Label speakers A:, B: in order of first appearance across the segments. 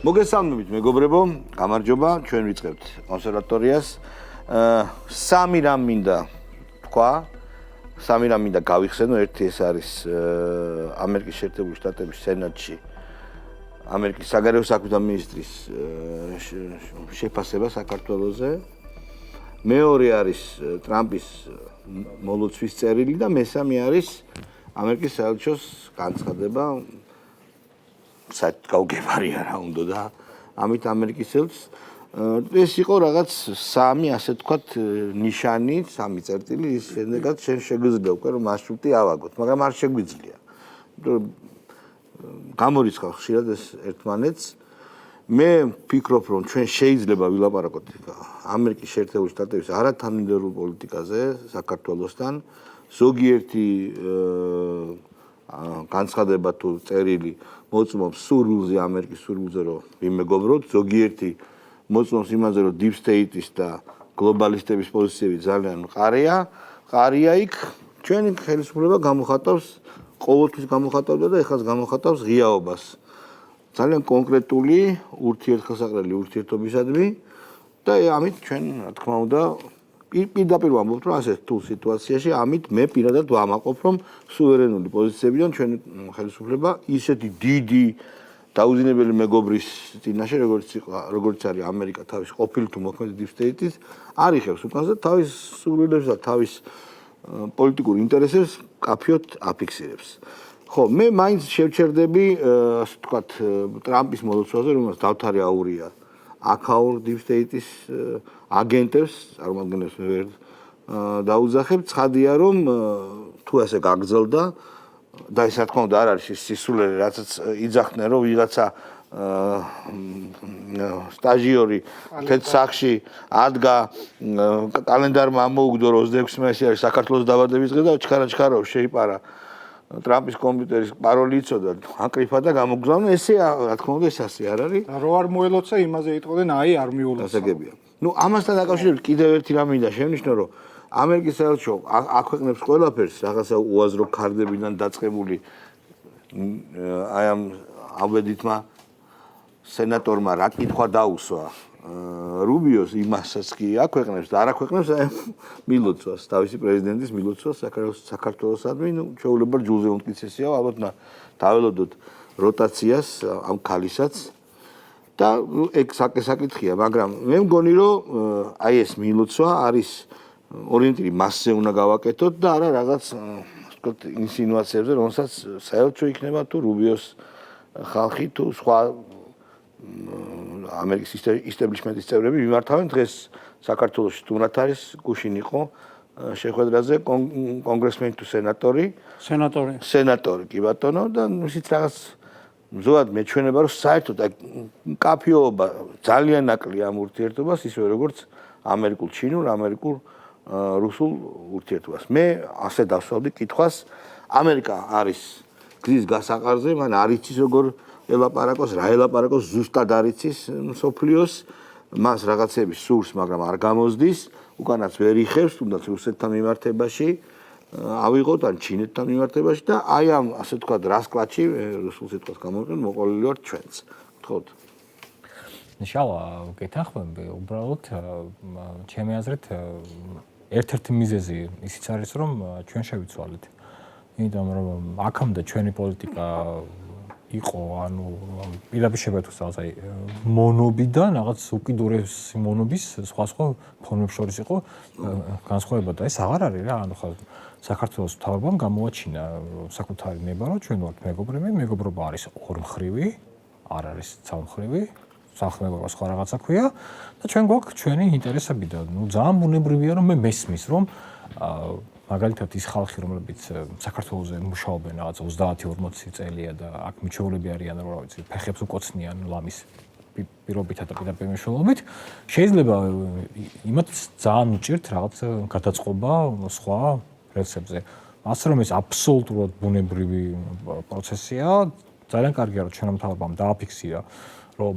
A: მოგესალმებით მეგობრებო, გამარჯობა, ჩვენ ვიწყებთ კონსერვატორიას. სამი რამ მინდა თქვა, სამი რამ მინდა გავიხსენო, ერთი ეს არის ამერიკის შეერთებული შტატების სენატში ამერიკის საგარეო საქმეთა მინისტრის შეფასება საქართველოზე. მეორე არის ტრამპის მოლოცვის წერილი და მესამე არის ამერიკის საელჩოს განცხადება. საერთოდ გაუგებარია რა უნდა და ამით ამერიკის ელჩს ეს იყო რაღაც სამი ასე ვთქვათ ნიშანი, სამი წერტილი, ის შემდეგაც შენ შეგვიძლია უკვე რომ მარშრუტი ავაგოთ, მაგრამ არ შეგვიძლია. გამორიცხავ ხშირად ეს ერთმანეთს. მე ვფიქრობ რომ ჩვენ შეიძლება ვილაპარაკოთ ამერიკის შეერთებული შტატების არათანმიმდევრულ პოლიტიკაზე საქართველოსთან, ზოგიერთი განცხადება თუ წერილი მოწმობს სურვილზე ამერიკის სურვილზე რომ ვიმეგობროთ, ზოგიერთი მოწმობს იმაზე რომ deep state-ის და გლობალისტების პოზიციები ძალიან მყარია იქ, ჩვენი ხელისუფლება გამოხატავს, ყოველთვის გამოხატავდა და ეხლაც გამოხატავს ღიაობას. ძალიან კონკრეტული ურთიერთხასაყრელი ურთიერთობისადმი და ამით ჩვენ რა თქმა უნდა პირდაპირ ვამბობთ რომ ასე თუ სიტუაციაში ამით მე პირადად ვამაყობ რომ სუვერენული პოზიციებიდან ჩვენი ხელისუფლება ისეთი დიდი დაუძინებელი მეგობრის წინაშე როგორც არის ამერიკა თავის ყოფილი თუ მოქმედი deep state-ის არიხებს უკანზე თავის სურვილებს და თავის პოლიტიკურ ინტერესებს კაფიოდ აფიქსირებს. ხო, მე მაინც შევჩერდები ასე ვთქვათ ტრამპის მოლოცვაზე, რომელსაც დავთარი აურია აქაურ deep state-ის აგენტებს, წარმომადგენლებს მე ვერ დაუძახებ, ცხადია რომ თუ ასე გაგრძელდა და ეს რა თქმა უნდა არ არის სისულელე, რაცაც იძახდნენ რომ ვიღაცა სტაჟიორი თეთ სახში ადგა კალენდარმა ამოუგდო 26 მაისი არის საქართველოს დაბადების დღე და ჩქარა შეიპარა ტრამპის კომპიუტერის პაროლი იცოდა აკრიფა და გამოგზავნა ესე რა თქმა უნდა ეს ასე არ არის
B: რო არ მოელოცა იმაზე იტყოდნენ აი არ მიულოცა
A: ასაგებია ნუ ამასთან დაკავშირებით კიდევ ერთი რამ მინდა შევნიშნო რომ ამერიკის საელჩო აქვეყნებს ყველაფერს რაღაცა უაზრო ქარდებიდან დაწყებული აი ამ აბედითმა სენატორმა რა კითხვა დაუსვა რუბიოს იმასაც კი აქვეყნებს და არ აქვეყნებს მილოცვას თავისი პრეზიდენტის მილოცვას საქართველოსადმი ნუ ჩვეულებრივ ჯულზე უმტკიცესია ალბათ დაველოდოთ როტაციას ამ ქალისაც და ეგ საკითხია მაგრამ მე მგონი რომ აი ეს მილოცვა არის ორიენტირი მასზე უნდა გავაკეთოთ და არა რაღაც ვთქვათ ინსინუაციებზე რომელსაც საელჩო იქნება თუ რუბიოს ხალხი თუ სხვა ამერიკის ისტებლიშმენტის წევრები მიმართავენ დღეს საქართველოში თუნდაც არის გუშინ იყო შეხვედრაზე კონგრესმენი თუ სენატორი კი ბატონო და ისიც რაღაც მზოად მეჩვენება რომ საერთოდ კაფიოობა ძალიან ნაკლია ამ ურთიერთობას ისე როგორც ამერიკულ ჩინურ ამერიკულ რუსულ ურთიერთობას მე ასე დავსვავდი კითხვას ამერიკა არის გზის გასაყარზე მან არ იცის როგორ ელაპარაკოს რა ელაპარაკოს ზუსტად არ იცის მსოფლიოს მას რაღაცები სურს მაგრამ არ გამოზდის უკანაც ვერ იხევს თუნდაც რუსეთთან მიმართებაში ავიღოთ ან ჩინეთთან მიმართებაში და აი ამ ასე თქვა რასკლაჩი რუსულ სიტყვას გამოვიყენოთ მოყოლილი ვართ ჩვენც გთხოვთ
C: შავა გეთანხმები უბრალოდ ჩემი აზრით ერთ-ერთი მიზეზი ისიც არის რომ ჩვენ შევიცვალეთ იმიტომ რომ აქამდე ჩვენი პოლიტიკა იყო ანუ პირდაპირ შევეთუს აი მონობიდან რაღაც უკიდურესი მონობის სხვა ფორმებს შორის იყო განსხვავება და ეს აღარ არის რა ანუ ხა საქართველოს მთავრობამ გამოაჩინა საკუთარი ნება რომ ჩვენ ვართ მეგობრები მეგობრობა არის ორმხრივი არ არის სამმხრივი სამხმეობა სხვა რაღაცა ქვია და ჩვენ გვაქვს ჩვენი ინტერესები და ნუ ძალიან ბუნებრივია რომ მე მესმის რომ მაგალითად ის ხალხი რომლებიც საქართველოზე მუშაობენ რაღაც 30-40 წელია და აქ მიჩვეულები არიან რა ვიცი ფეხებს უკოცნიან ლამის პირობითა და პირდაპირ მეშვეობით შეიძლება იმათ ძალიან უჭირთ რაღაც გადაწყობა სხვა რელსებზე ასე რომ ეს აბსოლუტურად ბუნებრივი პროცესია ძალიან კარგია რომ ჩვენმა მთავრობამ დააფიქსირა რომ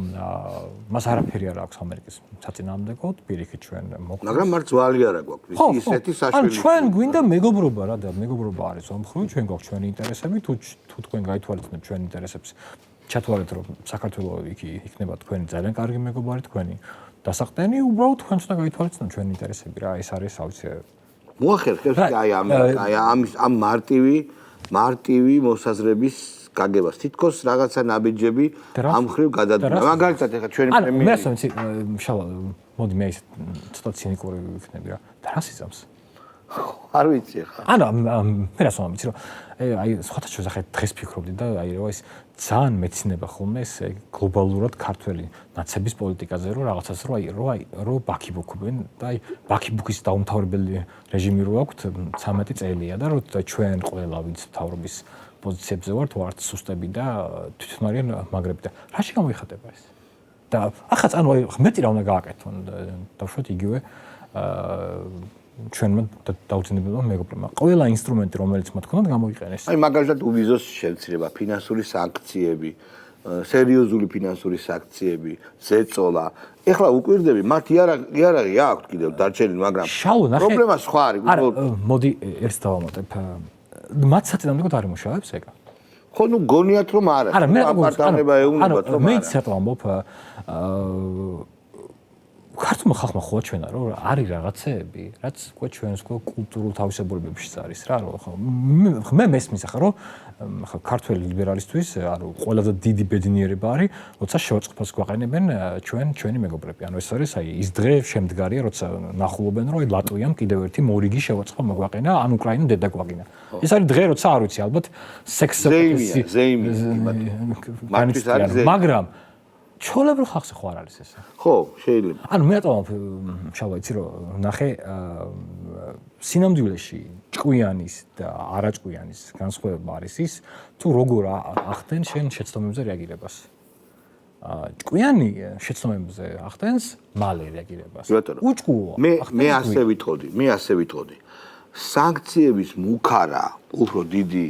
C: მას არაფერი არ აქვს ამერიკის საწინააღმდეგოდ, პირიქით ჩვენ მოგვიყვება.
A: მაგრამ მარც ძვალი არა გვაქვს. ისეთი საშველი.
C: ან ჩვენ გვინდა მეგობრობა რა და მეგობრობა არის ომხრივი, ჩვენ გვაქვს ჩვენი ინტერესები, თუ თქვენ გაითვალისწინებთ ჩვენ ინტერესებს. ჩათვალეთ რომ საქართველოს იქნება თქვენი ძალიან კარგი მეგობარი თქვენი დასაყრდენი უბრალოდ თქვენც უნდა გაითვალისწინოთ ჩვენი ინტერესები რა ეს არის აუცილებლად
A: მოახერხებს ამ მარტივი მოსაზრების გაგებას თითქოს რაღაცა ნაბიჯები ამ ხრივ გადადგა მაგალითად ეხლა ჩვენი პრემიერი
C: მე ასე ვიცი შალა მოდი მე ის ცოტა ცინიკური ვიქნები რა და რა სიზამს
A: არ ვიცი ახლა
C: ანუ მე რას ვამბობ რომ აი სხვათა შორის ახლა დღეს ფიქრობდი და აი რა ის ძალიან მეცინება ხოლმე ეს გლობალურად ქართველი ნაცების პოლიტიკაზე რომ რაღაცას რომ ბაქიბუქობენ და აი ბაქიბუქის დაუმთავრებელი რეჟიმი რო აქვთ 13 წელია და რომ ჩვენ ყველა ვინც მთავრობის პოზიციებზე ვართ ვართ სუსტები და თვითონ არიან მაგრები და რაში გამოიხატება ეს და ახაც ანუ აი მეტი რა უნდა გააკეთონ დავუშვათ იგივე ჩვენმა დაუძინებელმა მეგობრებმა ყველა ინსტრუმენტი რომელიც მათ ქონდათ გამოიყენეს
A: აი მაგალითად უვიზოს შემცირება ფინანსური სანქციები სერიოზული ფინანსური სანქციები ზეწოლა ეხლა უკვირდები მათ იარაღი აქვს კიდევ დარჩენილი მაგრამ პრობლემა სხვა არის
C: მოდი ერთს დავამატებ მათ საწინააღმდეგოდ არ იმუშავებს ეგა
A: ხო ნუ გონიათ რომ არა
C: არა მე
A: აპარტამენტება ეუბნებათ რომ
C: მე ისე ვამბობ ქართულმა ხალხმა ხო ჩვენა რომ არის რაღაცეები რაც უკვე ჩვენს კულტურულ თავისებურებებშიც არის რა რომ მე მესმის ახლა რომ ახლა ქართველი ლიბერალისტვის ანუ ყველაზე დიდი ბედნიერება არის როცა შევაწყფას გვაყენებენ ჩვენი მეგობრები ანუ ეს არის აი ის დღე შემდგარია როცა ნახულობენ რომ აი ლატვიამ კიდევ ერთი მორიგი შევაწყფა მოგვაყენა ან უკრაინამ დედა გვაყენა ეს არის დღე როცა არ ვიცი ალბათ სექსი მაგრამ ჩოლებრო ხალხზე ხო არ არის ესე?
A: ხო, შეიძლება.
C: ანუ მე რატომ შავა იცი რომ ნახე სინამდვილეში ჭკვიანის და არაჭკვიანის განსხვავება არის ის თუ როგორ ახდენ შენ შეცდომებზე რეაგირებას. ჭკვიანი შეცდომებზე ახდენს მალე რეაგირებას. უჭკუო.
A: მე ასე ვიტყოდი. სანქციების მუქარა უფრო დიდი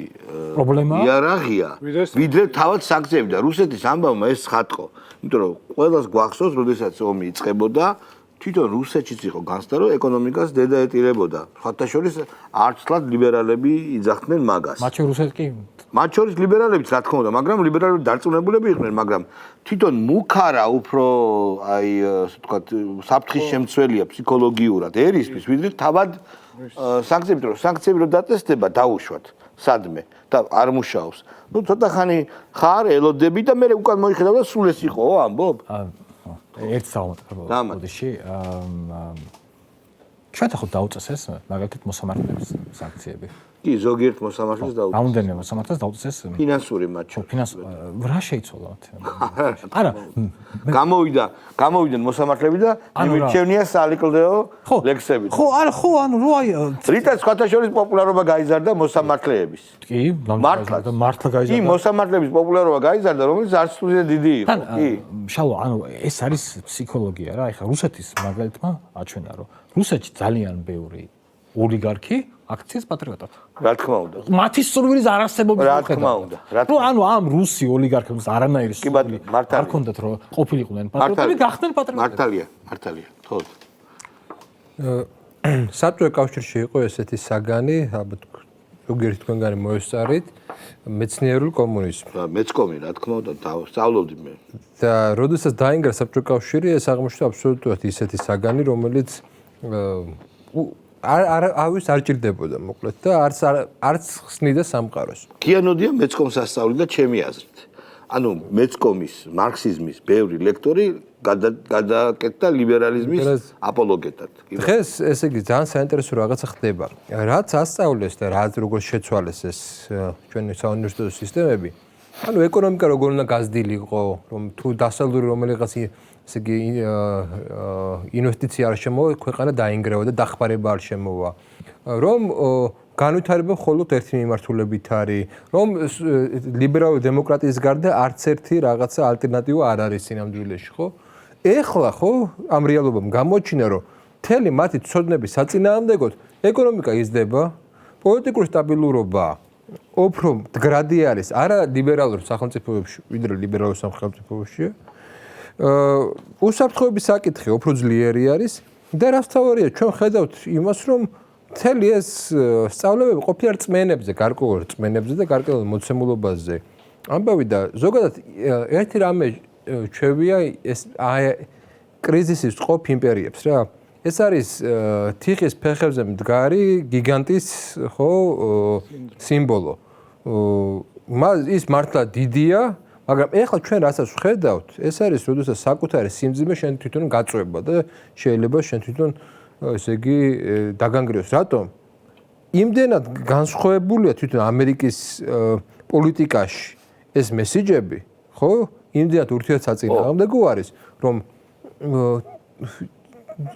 C: პრობლემაა
A: იარაღია ვიდრე თავად სანქციები და რუსეთის ამბავმა ეს ხატყო იმიტომ რომ ყველას გვახსოვს როდესაც ომი იწყებოდა თვითონ რუსეთშიც იყო განცდა რომ ეკონომიკას დედა ეტირებოდა სხვათა შორის არცლად ლიბერალები იძახდნენ მაგას
C: მათ შორის რუსეთი კი
A: მათ შორის ლიბერალებიც რა თქმა უნდა მაგრამ ლიბერალები დარწმუნებულები იყვნენ მაგრამ თვითონ მუქარა უფრო აი ასე ვთქვათ საფრთხის შემცველია ფსიქოლოგიურად ერისთვის ვიდრე თავად სანქციები რო დაწესდება დაუშვათ სადმე და არ მუშაობს. ნუ ცოტა ხანი ხარ ელოდები და მე უკან მოიხედავ და სულ ეს იყო ამბობ?
C: ერთ საუბარს ბოდიში ჩვენ ხო დაუწესეს მაგალითად მოსამართლეების სანქციები.
A: კი ზოგიერთ მოსამართლეს დაუწესეს.
C: რამდენიმე მოსამართლეს დაუწესეს
A: ფინანსური მათ შორის.
C: რა შეიცვალა მათ? არა
A: გამოვიდნენ მოსამართლეები და მიმირჩევნია სალიკლდეო ლექსებით.
C: ხო არა ხო ანუ რო აი
A: რითაც სხვათა შორის პოპულარობა გაიზარდა მოსამართლეების.
C: კი მართლა გაიზარდა.
A: კი მოსამართლეების პოპულარობა გაიზარდა რომელიც არც თუ დიდი იყო. კი
C: შალო ანუ ეს არის ფსიქოლოგია რა ეხლა რუსეთის მაგალითმა აჩვენა რომ რუსეთში ძალიან ბევრი ოლიგარქი აქციის პატრიოტად.
A: რა თქმა უნდა.
C: მათი სურვილის არარსებობის
A: რა თქმა უნდა.
C: რომ ანუ ამ რუსი ოლიგარქებს არანაირი სურვილი არ ქონდათ რომ ყოფილიყვნენ პატრიოტები გახდნენ პატრიოტები.
A: მართალია. თქო.
D: საბჭოთა კავშირში იყო ესეთი საგანი, ალბათ ზოგიერთი თქვენგანი მოესწარით, მეცნიერული კომუნიზმი.
A: მეცკომი რა თქმა უნდა სწავლობდი მე.
D: და როდესაც დაინგრა საბჭოთა კავშირი, ეს აღმოჩნდა აბსოლუტურად ისეთი საგანი, რომელიც ავის არ ჭირდებოდა მოკლედ და არც ხსნიდა სამყაროს.
A: კიანოდია მეცკომს ასწავლი და ჩემი აზრით. ანუ მეცკომის მარქსიზმის ბევრი ლექტორი გადაკეთდა ლიბერალიზმის აპოლოგეტად.
D: დღეს ესე იგი ძალიან საინტერესო რაღაცა ხდება. რაც ასწავლეს და რაც როგორ შეცვალეს ეს ჩვენი საუნივერსიტეტო სისტემები. ანუ ეკონომიკა როგორ უნდა გაზრდილიყო, რომ თუ დასავლური რომელიღაც ესე იგი ინვესტიცია არ შემოვა, ქვეყანა დაინგრევა და დახმარება არ შემოვა. რომ განვითარება მხოლოდ ერთი მიმართულებით არის, რომ ლიბერალური დემოკრატიის გარდა არც ერთი რაღაცა ალტერნატივა არ არის სინამდვილეში, ხო? ეხლა ხო ამ რეალობამ გამოჩინა, რომ მთელი მათი ცოდნების საწინააღმდეგოდ ეკონომიკა იზრდება, პოლიტიკური სტაბილურობა უფრო მდგრადი არის არა ლიბერალურ სახელმწიფოებში, ვიდრე ლიბერალურ სახელმწიფოებშია. უსაფრთხოების საკითხი უფრო ძლიერი არის და რაც თავარია ჩვენ ხედავთ იმას რომ მთელი ეს სწავლებები ყოფილი რწმენებზე, გარკვეულ რწმენებზე და გარკვეულ მოცემულობაზე ამბავი და ზოგადად ერთი რამე ჩვევია ეს კრიზისის ყოფ იმპერიებს რა. ეს არის თიხის ფეხებზე მდგარი გიგანტის ხო სიმბოლო. ის მართლა დიდია, მაგრამ ეხლა ჩვენ რასაც ვხედავთ, ეს არის როდესაც საკუთარი სიმძიმე შენ თვითონ გაწვება და შეიძლება შენ თვითონ ესე იგი დაგანგრიოს. რატომ? იმდენად განსხვავებულია თვითონ ამერიკის პოლიტიკაში ეს მესიჯები, ხო? იმდენად ურთიერთსაწინააღმდეგო არის, რომ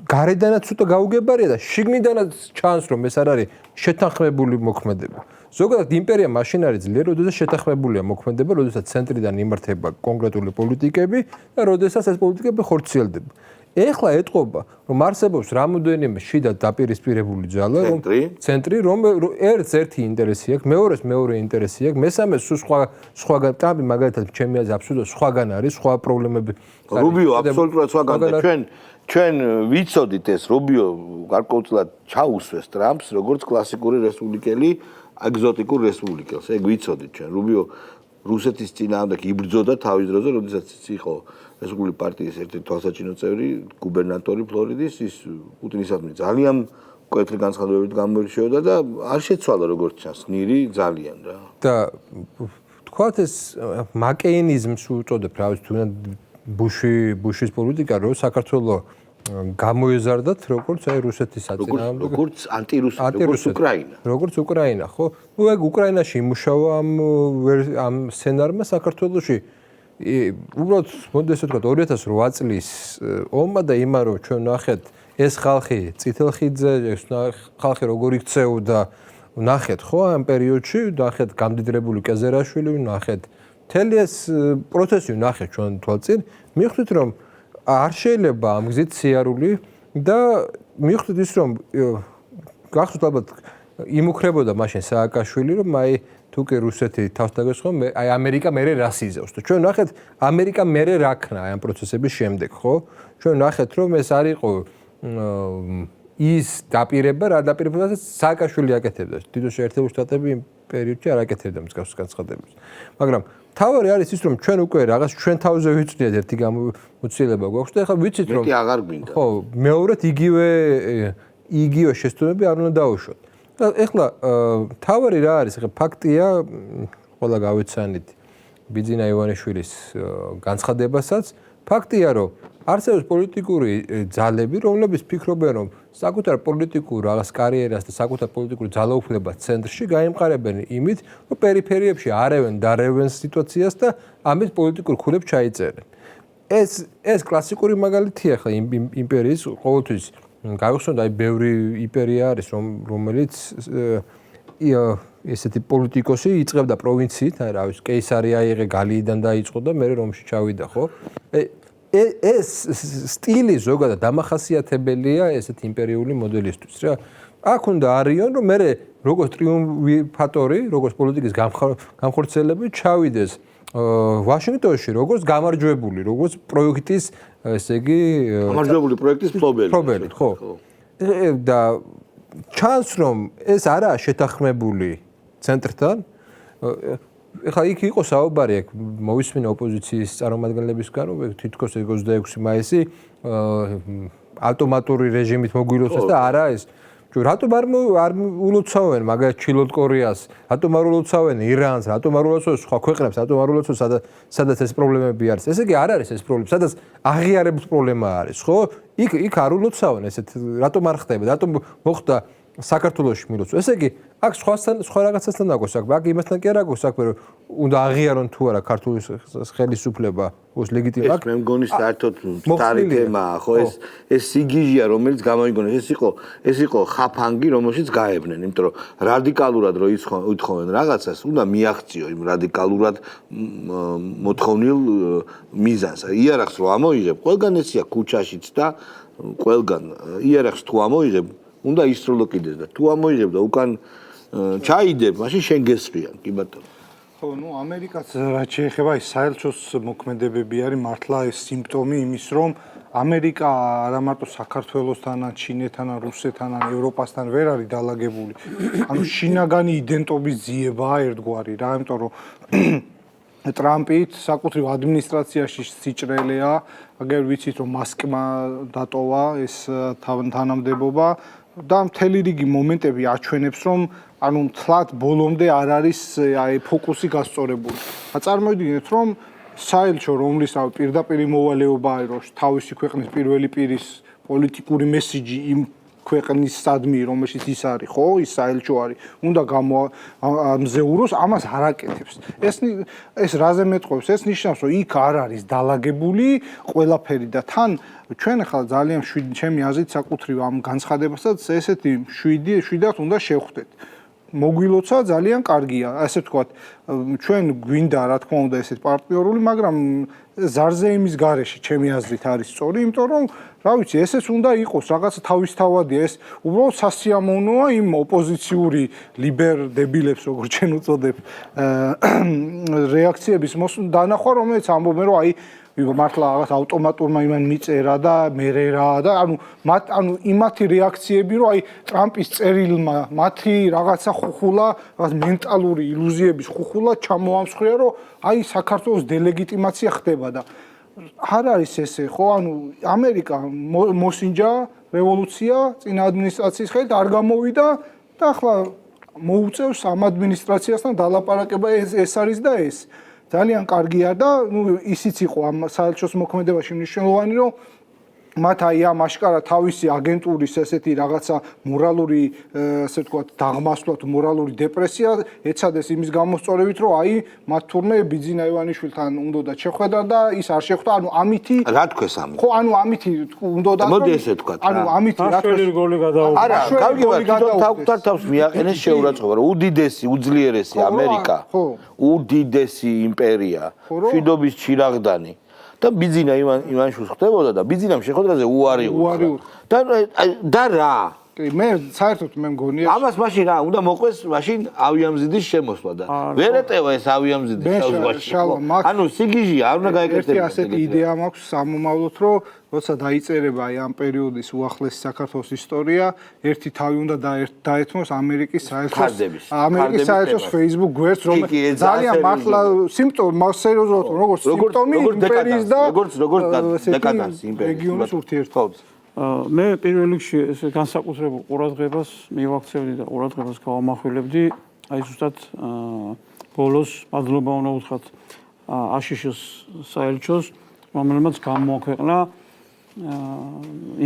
D: გარედანაც ცოტა გაუგებარია და შიგნიდანაც ჩანს, რომ ეს არ არის შეთანხმებული მოქმედება. ზოგადად იმპერია მაშინ არის ძლიერი, როდესაც შეთანხმებულია მოქმედება, როდესაც ცენტრიდან იმართება კონკრეტული პოლიტიკები და როდესაც ეს პოლიტიკები ხორციელდება. ეხლა ეთყობა, რომ არსებობს რამოდენიმე შიდა დაპირისპირებული ძალა, რომ ცენტრი, რომ ერთ-ერთი ინტერესი აქვს, მეორეს მეორე ინტერესი აქვს, მესამეს სხვაგან ტრამპი მაგალითად ჩემი აზრით აბსოლუტურად სხვაგან არის, სხვა პრობლემები.
A: რუბიო აბსოლუტურად სხვაგან და ჩვენ ვიცოდით ეს რუბიო გარკვეულწილად ჩაუსვეს ტრამპს როგორც კლასიკური რესპუბლიკელი ეგზოტიკურ რესპუბლიკელს. ეგ ვიცოდით ჩვენ. რუბიო რუსეთის წინააღმდეგ იბრძოდა თავის დროზე, როდესაც იყო რესპუბლიკური პარტიის ერთ-ერთი თვალსაჩინო წევრი, გუბერნატორი ფლორიდის, ის პუტინისადმი ძალიან მკვეთრი განცხადებებით გამოირჩეოდა და არ შეცვალა როგორც ჩანს, ნირი ძალიან რა.
D: და თქვათ ეს მაკეინიზმს უწოდებ რა ვიცი თუნდაც ბუშის პოლიტიკა რო საქართველოს გამოეზარდათ როგორც აი რუსეთის საწინააღმდეგო
A: როგორც ანტირუსეთი როგორც უკრაინა
D: როგორც უკრაინა ხო ნუ ეგ უკრაინაში იმუშავა ამ სცენარმა საქართველოში უბრალოდ მოდი ესე ვთქვა 2008 წლის ომმა და იმა რომ ჩვენ ნახეთ ეს ხალხი წითელხიძე ეს ხალხი როგორ იქცეოდა ნახეთ ხო ამ პერიოდში ნახეთ გამდიდრებული კეზერაშვილი ნახეთ მთელი ეს პროცესი ნახეთ ჩვენ თვალწინ მივხვდით რომ არ შეიძლება ამ გზით სიარული და მივხვდით ის რომ გახსოვთ ალბათ იმუქრებოდა მაშინ სააკაშვილი რომ აი თუ კი რუსეთი თავს დაგესხო აი ამერიკა მერე რას იზევს და ჩვენ ნახეთ ამერიკა მერე რა ქნა აი ამ პროცესების შემდეგ ხო ჩვენ ნახეთ რომ ეს არ იყო ის დაპირება რა დაპირებასაც სააკაშვილი აკეთებდა თვითონ შეერთებული შტატები იმ პერიოდში არ აკეთებდა მსგავს განცხადებას მაგრამ თავი არის ის რომ ჩვენ უკვე რაღაც ჩვენ თავზე ვიცვდით ერთი გამოცდილება გვაქვს და ახლა ვიცით რომ
A: მეტი აღარ გვინდა
D: ხო მეორედ იგივე შეცდომები არ უნდა დაუშვათ და ახლა თავი რა არის ახლა ფაქტია ყველა გავიცანით ბიძინა ივანიშვილის განცხადებასაც ფაქტია რომ არსებობს პოლიტიკური ძალები რომლებიც ფიქრობენ რომ საკუთარ პოლიტიკურ რაღაც კარიერას და საკუთარ პოლიტიკურ ძალაუფლებას ცენტრში გაემყარებენ იმით რომ პერიფერიებში არევენ დარევენ სიტუაციას და ამით პოლიტიკურ ქულებს ჩაიწერენ ეს კლასიკური მაგალითია ხა იმპერიის ყოველთვის გავიხსენოთ აი ბევრი იმპერია არის რომელიც ესეთი პოლიტიკოსი იწყებდა პროვინციით აი რა ვიცი კეისარია იღე გალიიდან დაიწყო და მე რომში ჩავიდა ხო ეს სტილი ზოგადად დამახასიათებელია ესეთ იმპერიული მოდელისთვის რა. აქ უნდა არიან რომ მე როგორც ტრიუმფატორი, როგორც პოლიტიკის გამხორციელებელი ჩავიდეს ვაშინგტონში როგორც გამარჯვებული, როგორც პროექტის ესე იგი
A: გამარჯვებული პროექტის მფლობელი
D: ხო. და ჩანს რომ ეს არაა შეთანხმებული ცენტრთან ეხლა იქ იყო საუბარი აქ მოვისმინე ოპოზიციის წარმომადგენლებისგან რომ თითქოს 26 მაისი ავტომატური რეჟიმით მოგვილოცეს და არა ეს რატომ არ ულოცავენ მაგალითად ჩილოდ კორეას რატომ არ ულოცავენ ირანს რატომ არ ულოცავენ სხვა ქვეყნებს რატომ არ ულოცავენ სადაც ეს პრობლემები არის ესე იგი არ არის ეს პრობლემა სადაც აღიარების პრობლემა არის ხო იქ არ ულოცავენ ესეთ რატომ არ ხდება რატომ მოხდა საქართველოში მილოცვა. ესე იგი, აქ სხვა რაღაცასთან აქვს საქმე. აქ იმასთან კი არ აქვს საქმე, რომ უნდა აღიარონ თუ არა ქართული ხელისუფლება ოს ლეგიტიმი.
A: აქ მე მგონი საერთოდ მთავარი თემაა, ხო ეს სიგიჟია, რომელიც გამოიგონეს. ეს იყო ხაფანგი, რომელშიც გაებნენ, იმიტომ რომ რადიკალურად რო უთხოვენ რაღაცას, უნდა მიაღწიო იმ რადიკალურად მოთხოვნილ მიზანს. იარაღს რო ამოიღებ, ყველგან ესია ქუჩაშიც და ყველგან იარაღს თუ ამოიღებ უნდა ისროლო კიდეს და თუ ამოიღებ და უკან ჩაიდებ, მაშინ შენ გესწრიან, კი ბატონო.
B: ხო, ნუ ამერიკაც რაც შეეხება ის საელჩოს მოქმედებები არის მართლა ეს სიმპტომი იმის, რომ ამერიკა არა მარტო საქართველოსთან, ჩინეთთან, რუსეთთან, ევროპასთან ვერ არის დალაგებული. ანუ შინაგანი იდენტობის ძიებაა ერთგვარი რა, იმიტომ რომ ტრამპით საკუთრივ ადმინისტრაციაში სიჭრელეა, აგერ ვიცით რომ მასკმა დატოვა ეს თანამდებობა და მთელი რიგი მომენტები აჩვენებს რომ ანუ მთლად ბოლომდე არ არის აი ფოკუსი გასწორებული. წარმოიდგინეთ რომ საელჩო რომლის რავი პირდაპირ მოვალეობაა რომ თავისი ქვეყნის პირველი პირის პოლიტიკური მესიჯი იმ ქვეყნის სადმი რომელშიც ის არის ხო ის საელჩო არის უნდა გამომზეუროს ამას არ აკეთებს ეს რაზე მეტყობს ეს ნიშნავს რომ იქ არ არის დალაგებული ყველაფერი და თან ჩვენ ახლა ძალიან ჩემი აზრით საკუთრივ ამ განცხადებასაც ესეთი 7-7-ად უნდა შევხვდეთ მოგვილოცა ძალიან კარგია ასე ვთქვათ ჩვენ გვინდა რა თქმა უნდა ესეთ პარტნიორული მაგრამ ზარზეიმის გარეშე ჩემი აზრით არის სწორი იმიტომ რომ რა ვიცი ესეც უნდა იყოს რაღაცა თავისთავადია ეს უბრალოდ სასიამოვნოა იმ ოპოზიციური ლიბერდებილებს როგორც ჩვენ უწოდებ რეაქციების დანახვა რომელიც ამბობენ რომ აი მართლა რაღაც ავტომატურმა იმან მიწერა და მერე რა და ანუ იმათი რეაქციები რომ აი ტრამპის წერილმა მათი რაღაცა ხუხულა რაღაც მენტალური ილუზიების ხუხულა ჩამოამსხვრია რომ აი საქართველოს დელეგიტიმაცია ხდება და არ არის ესე ხო ანუ ამერიკა მოსინჯა რევოლუცია წინა ადმინისტრაციის ხელით არ გამოვიდა და ახლა მოუწევს ამ ადმინისტრაციასთან დალაპარაკება ეს არის და ეს ძალიან კარგია და ისიც იყო ამ საელჩოს მოქმედებაში მნიშვნელოვანი რომ მათ აი ამ აშკარა თავისი აგენტურის ესეთი რაღაცა მორალური ასე ვთქვათ დაღმასვლა თუ მორალური დეპრესია ეცადეს იმის გამოსწორებით რომ აი მათ თურმე ბიძინა ივანიშვილთან უნდათ შეხვედრა და ის არ შეხვდა ანუ ამითი
A: რა თქვეს ამ
B: ხო ანუ ამითი უნდათ
A: მოდი ესე ვთქვათ
B: ანუ ამითი რა
E: თქვეს გოლი გადაუღო
A: არა კარგი ვარ თავს მიაყენეს შეურაცხყოფა რომ უდიდესი უძლიერესი ამერიკა უდიდესი იმპერია მშვიდობის ჩირაღდანი და ბიძინა ივანიშვილს ხდებოდა და ბიძინამ შეხვედრაზე უარი უთხრა და რა
B: მე საერთოდ მე მგონია
A: ამას მაშინ რა უნდა მოყვეს მაშინ ავიამზიდის შემოსვლა და ვერ ეტევა ეს ავიამზიდი საზღვარში ანუ სიგიჟია არ უნდა გაეკეთებინა
B: ერთი ასეთი იდეა მაქვს სამომავლოდ რომ როცა დაიწერება აი ამ პერიოდის უახლესი საქართველოს ისტორია ერთი თავი უნდა დაეთმოს ამერიკის საელჩოს Facebook გვერდს რომ ძალიან მართლა სიმპტომი სერიოზულად როგორც სიმპტომი იმპერიის და
A: როგორც დეკადანსი იმპერიის
B: რეგიონის ურთიერთობებს
E: მე პირველ რიგში ეს განსაკუთრებულ ყურადღებას მივაქცევდი და ყურადღებას გავამახვილებდი აი ზუსტად ბოლოს მადლობა უნდა უთხრათ აშშ-ის საელჩოს რომელმაც გამოაქვეყნა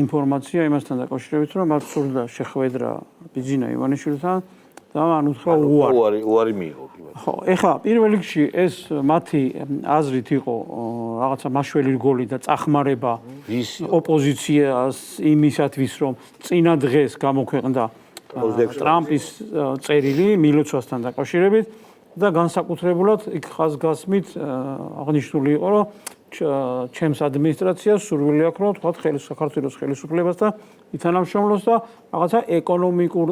E: ინფორმაცია იმასთან დაკავშირებით რომ მათ სურდა შეხვედრა ბიძინა ივანიშვილთან და მან უთხრა
A: უარი მიიღო
E: ხო ეხლა პირველ რიგში ეს მათი აზრით იყო რაღაცა მაშველი რგოლი და წახმარება ოპოზიციას იმისათვის რომ წინა დღეს გამოქვეყნდა ტრამპის წერილი მილოცვასთან დაკავშირებით და განსაკუთრებულად იქ ხაზგასმით აღნიშნული იყო რომ ჩემს ადმინისტრაციას სურვილი აქვს რომ თქვა საქართველოს ხელისუფლებასთან ითანამშრომლოს და რაღაცა ეკონომიკურ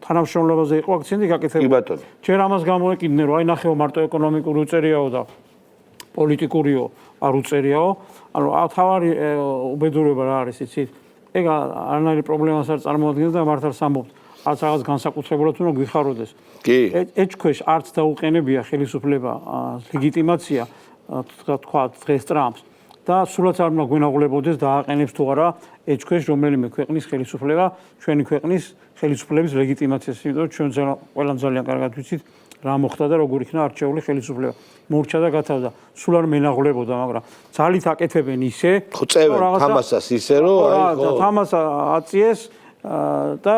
E: თანამშრომლობაზე იყო აქცენტი გაკეთებული. ჯერ ამას გამოეკიდნენ რომ აი ნახეო მარტო ეკონომიკური უწერიაო და პოლიტიკურიო არ უწერიაო. ანუ თავარი უბედურება რა არის იცით? ეგ არანაირი პრობლემას არ წარმოადგენს და მართალს ამბობთ არც რაღაც განსაკუთრებულად უნდა გვიხაროდეს.
A: კი.
E: ეჭქვეშ არც დაუყენებია ხელისუფლება ლეგიტიმაცია თქვა დღეს ტრამპს და სულაც არ უნდა გვენაღლებოდეს დააყენებს თუ არა ეჭქვეშ რომელიმე ქვეყნის ხელისუფლება ჩვენი ქვეყნის ხელისუფლების ლეგიტიმაციას, იმიტომ რომ ჩვენ ყველამ ძალიან კარგად ვიცით რა მოხდა და როგორ იქნა არჩეული ხელისუფლება. მორჩა და გათავდა. სულ არ მენაღლებოდა, მაგრამ ძალით აკეთებენ ისე,
A: ხო წევენ თამასას ისე რომ
E: აი ხო თამასა აწიეს და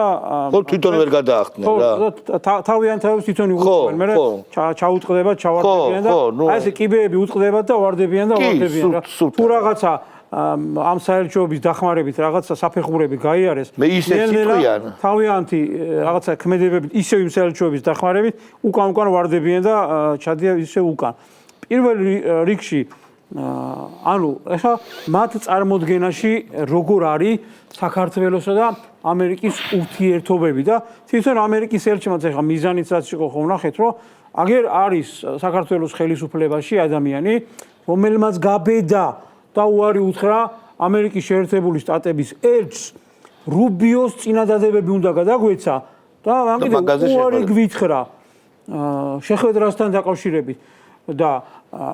A: ხო თვითონ ვერ გადაახდნენ რა.
E: თავიანთავს თვითონ იღუპებენ, მე ჩაუტყდება, ჩავარდებიან და აი ესე კიბეები utყდებათ და ვარდებიან და ვარდებიან რა. თუ რაღაცა ამ საელჩოების დახმარებით რაღაცა საფეხურები გაიარეს,
A: მე ისეც იყვიან.
E: თავიანთი რაღაცა ქმედებებით ისევ იმ საელჩოების დახმარებით უკან ვარდებიან და ჩადიან ისე უკან. პირველ რიგში ანუ ეხლა მათ წარმოდგენაში როგორ არის საქართველოსა და ამერიკის ურთიერთობები და თვითონ ამერიკის ელჩიმაც ეხლა მიზანიც რაც იყო ხო ვნახეთ რომ აგერ არის საქართველოს ხელისუფლებაში ადამიანი რომელმაც გაბედა და უარი უთხრა ამერიკის შეერთებული შტატების ელჩს რუბიოს წინადადებები უნდა გადაგვეცა და ამიტომ უარი გვითხრა შეხვედრასთან დაკავშირებით და